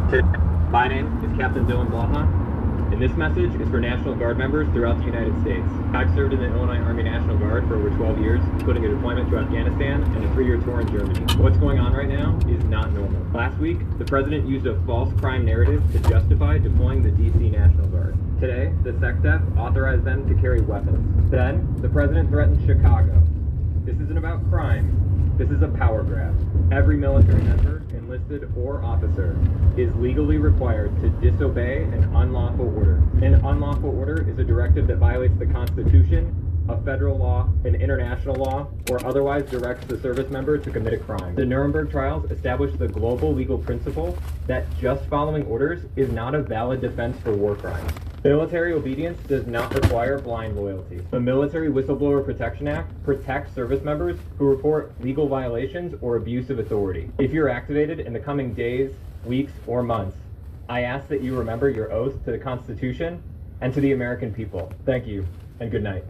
My name is Captain Dylan Blaha, and this message is for National Guard members throughout the United States. I've served in the Illinois Army National Guard for over 12 years, including a deployment to Afghanistan and a 3-year tour in Germany. What's going on right now is not normal. Last week, the president used a false crime narrative to justify deploying the DC National Guard. Today, the SecDef authorized them to carry weapons. Then, the president threatened Chicago. This isn't about crime. This is a power grab. Every military member, enlisted or officer, is legally required to disobey an unlawful order. An unlawful order is a directive that violates the Constitution, a federal law, an international law, or otherwise directs the service member to commit a crime. The Nuremberg trials established the global legal principle that just following orders is not a valid defense for war crimes. Military obedience does not require blind loyalty. The Military Whistleblower Protection Act protects service members who report legal violations or abuse of authority. If you're activated in the coming days, weeks, or months, I ask that you remember your oath to the Constitution and to the American people. Thank you, and good night.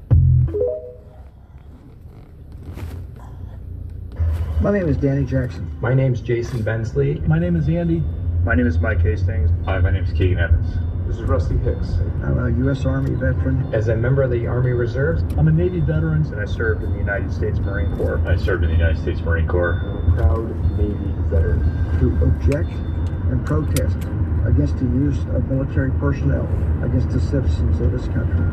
My name is Danny Jackson. My name's Jason Bensley. My name is Andy. My name is Mike Hastings. Hi, my name is Keegan Evans. This is Rusty Hicks. I'm a U.S. Army veteran. As a member of the Army Reserves, I'm a Navy veteran. And I served in the United States Marine Corps. I served in the United States Marine Corps. I'm a proud Navy veteran. To object and protest against the use of military personnel against the citizens of this country.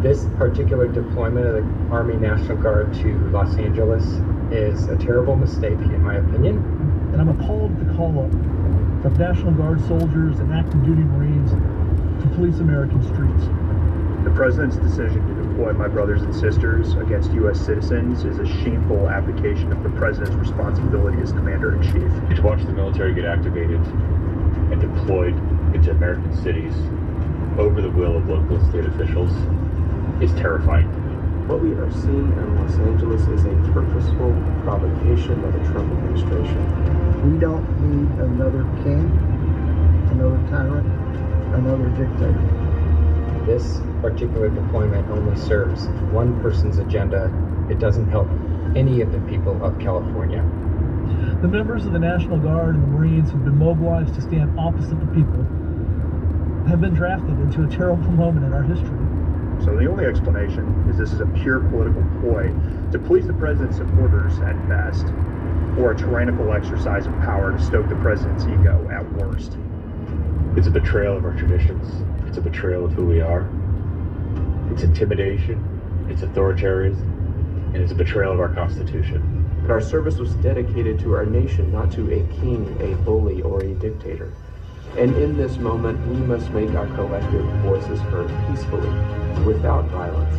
this particular deployment of the Army National Guard to Los Angeles is a terrible mistake, in my opinion. And I'm appalled at the call up of National Guard soldiers and active duty Marines to police American streets. The President's decision to deploy my brothers and sisters against U.S. citizens is a shameful abdication of the President's responsibility as Commander-in-Chief. To watch the military get activated and deployed into American cities over the will of local and state officials is terrifying to me. What we are seeing in Los Angeles is a purposeful provocation of the Trump administration. We don't need another king, another tyrant, another dictator. This particular deployment only serves one person's agenda. It doesn't help any of the people of California. The members of the National Guard and the Marines who've been mobilized to stand opposite the people have been drafted into a terrible moment in our history. So the only explanation is this is a pure political ploy to please the President's supporters at best, or a tyrannical exercise of power to stoke the President's ego at worst. It's a betrayal of our traditions. It's a betrayal of who we are. It's intimidation. It's authoritarianism. And it's a betrayal of our Constitution. But our service was dedicated to our nation, not to a king, a bully, or a dictator. And in this moment, we must make our collective voices heard peacefully, without violence,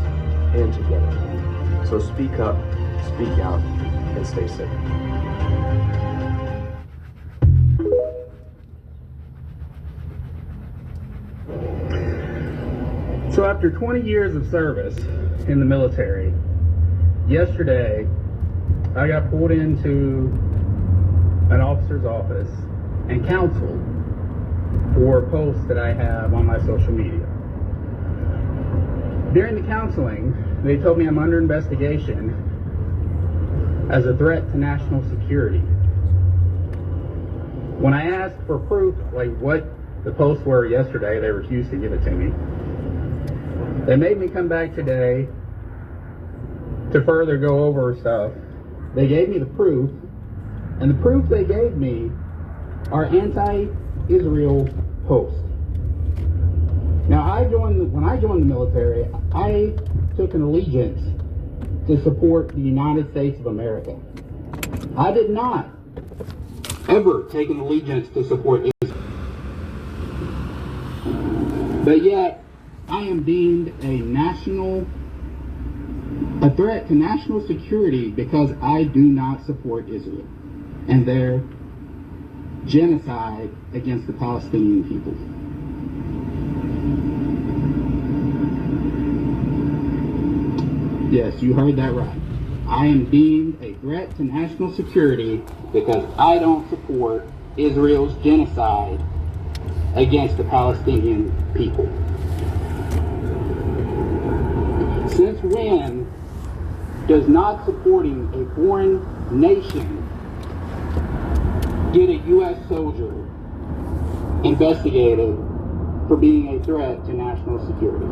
and together. So speak up, speak out, and stay safe. So after 20 years of service in the military, yesterday I got pulled into an officer's office and counseled for posts that I have on my social media. During the counseling, they told me I'm under investigation as a threat to national security. When I asked for proof, like what the posts were yesterday, they refused to give it to me. They made me come back today to further go over stuff. They gave me the proof, and the proof they gave me are anti-Israel posts. Now, when I joined the military, I took an allegiance to support the United States of America. I did not ever take an allegiance to support Israel. But yet, I am deemed a threat to national security because I do not support Israel and their genocide against the Palestinian people. Yes, you heard that right. I am deemed a threat to national security because I don't support Israel's genocide against the Palestinian people. Since when does not supporting a foreign nation get a U.S. soldier investigated for being a threat to national security.